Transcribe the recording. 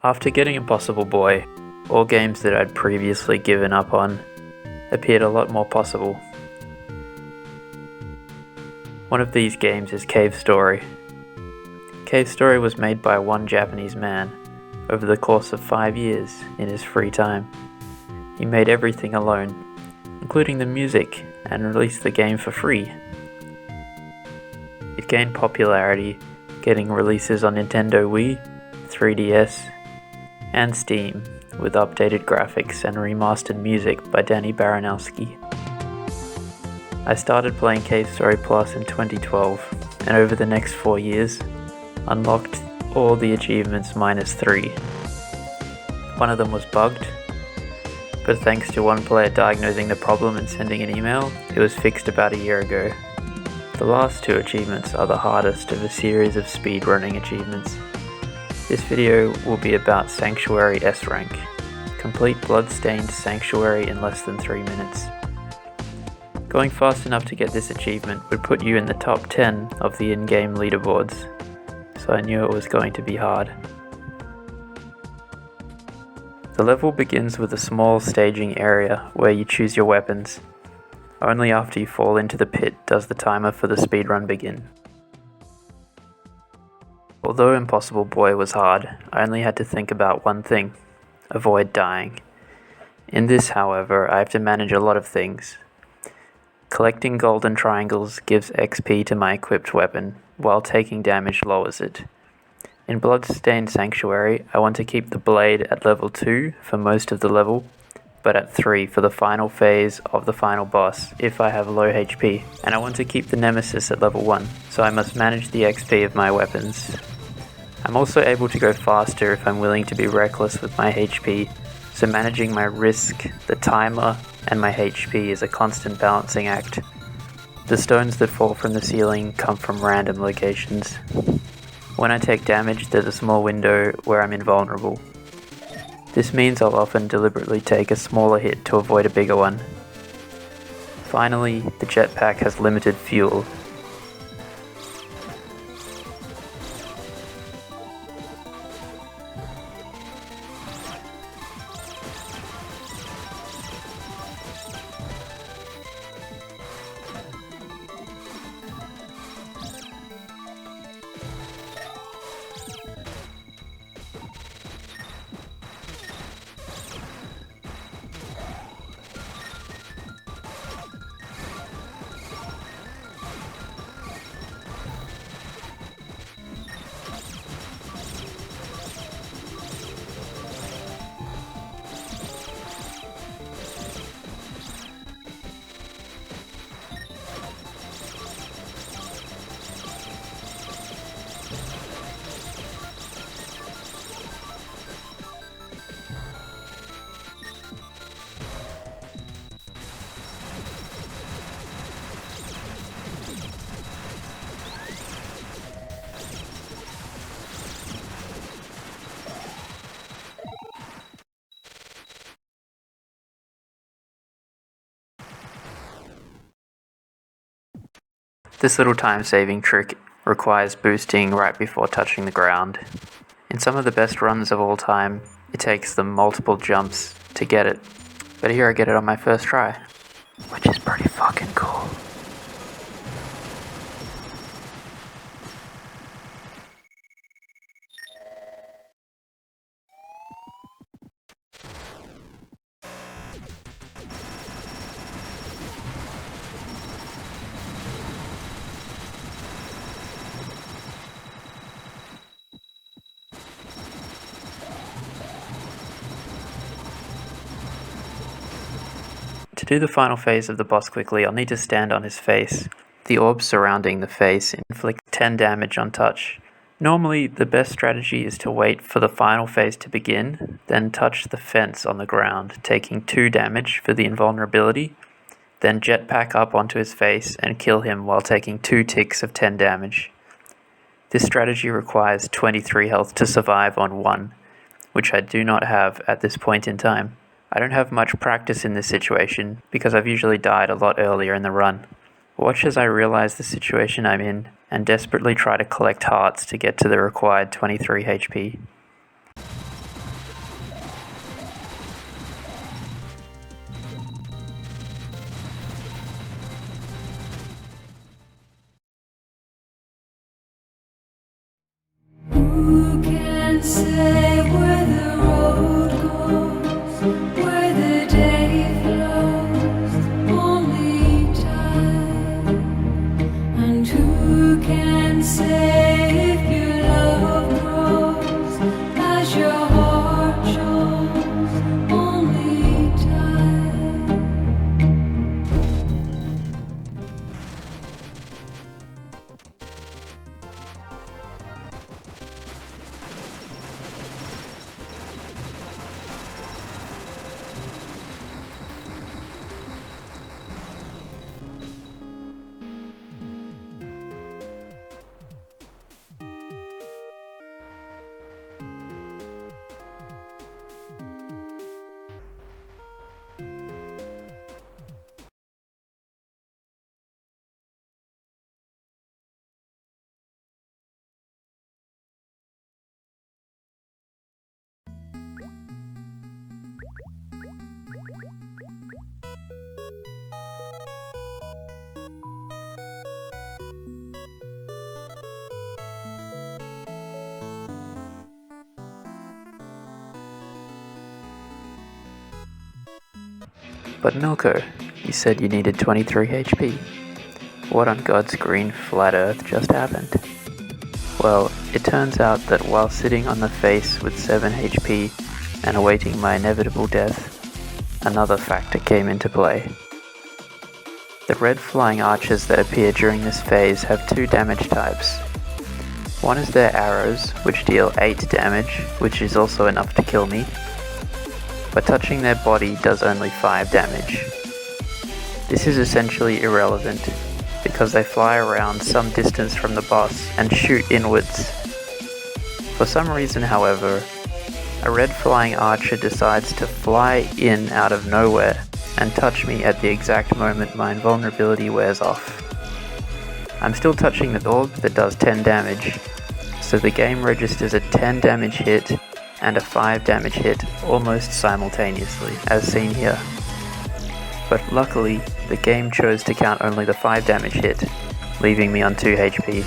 After getting Impossible Boy, all games that I'd previously given up on appeared a lot more possible. One of these games is Cave Story. Cave Story was made by one Japanese man over the course of 5 years in his free time. He made everything alone, including the music, and released the game for free. It gained popularity, getting releases on Nintendo Wii, 3DS, and Steam, with updated graphics and remastered music by Danny Baranowski. I started playing Cave Story Plus in 2012, and over the next 4 years, unlocked all the achievements minus 3. One of them was bugged, but thanks to one player diagnosing the problem and sending an email, it was fixed about a year ago. The last 2 achievements are the hardest of a series of speedrunning achievements. This video will be about Sanctuary S rank. Complete blood-stained Sanctuary in less than 3 minutes. Going fast enough to get this achievement would put you in the top 10 of the in-game leaderboards, so I knew it was going to be hard. The level begins with a small staging area where you choose your weapons. Only after you fall into the pit does the timer for the speedrun begin. Although Impossible Boy was hard, I only had to think about one thing: avoid dying. In this, however, I have to manage a lot of things. Collecting golden triangles gives XP to my equipped weapon, while taking damage lowers it. In Bloodstained Sanctuary, I want to keep the blade at level 2 for most of the level, but at 3 for the final phase of the final boss if I have low HP, and I want to keep the Nemesis at level 1, so I must manage the XP of my weapons. I'm also able to go faster if I'm willing to be reckless with my HP, so managing my risk, the timer, and my HP is a constant balancing act. The stones that fall from the ceiling come from random locations. When I take damage, there's a small window where I'm invulnerable. This means I'll often deliberately take a smaller hit to avoid a bigger one. Finally, the jetpack has limited fuel. This little time-saving trick requires boosting right before touching the ground. In some of the best runs of all time, it takes them multiple jumps to get it, but here I get it on my first try, which is pretty fucking cool. To do the final phase of the boss quickly, I'll need to stand on his face. The orbs surrounding the face inflict 10 damage on touch. Normally, the best strategy is to wait for the final phase to begin, then touch the fence on the ground, taking 2 damage for the invulnerability, then jetpack up onto his face and kill him while taking 2 ticks of 10 damage. This strategy requires 23 health to survive on 1, which I do not have at this point in time. I don't have much practice in this situation because I've usually died a lot earlier in the run. Watch as I realize the situation I'm in and desperately try to collect hearts to get to the required 23 HP. say if your love grows as your heart shows only time. But Milko, you said you needed 23 HP. What on God's green flat earth just happened? Well, it turns out that while sitting on the face with 7 HP and awaiting my inevitable death, another factor came into play. The red flying archers that appear during this phase have 2 damage types. One is their arrows, which deal 8 damage, which is also enough to kill me, but touching their body does only 5 damage. This is essentially irrelevant, because they fly around some distance from the boss and shoot inwards. For some reason, however, a red flying archer decides to fly in out of nowhere and touch me at the exact moment my invulnerability wears off. I'm still touching the orb that does 10 damage, so the game registers a 10 damage hit and a 5 damage hit almost simultaneously, as seen here. But luckily, the game chose to count only the 5 damage hit, leaving me on 2 HP.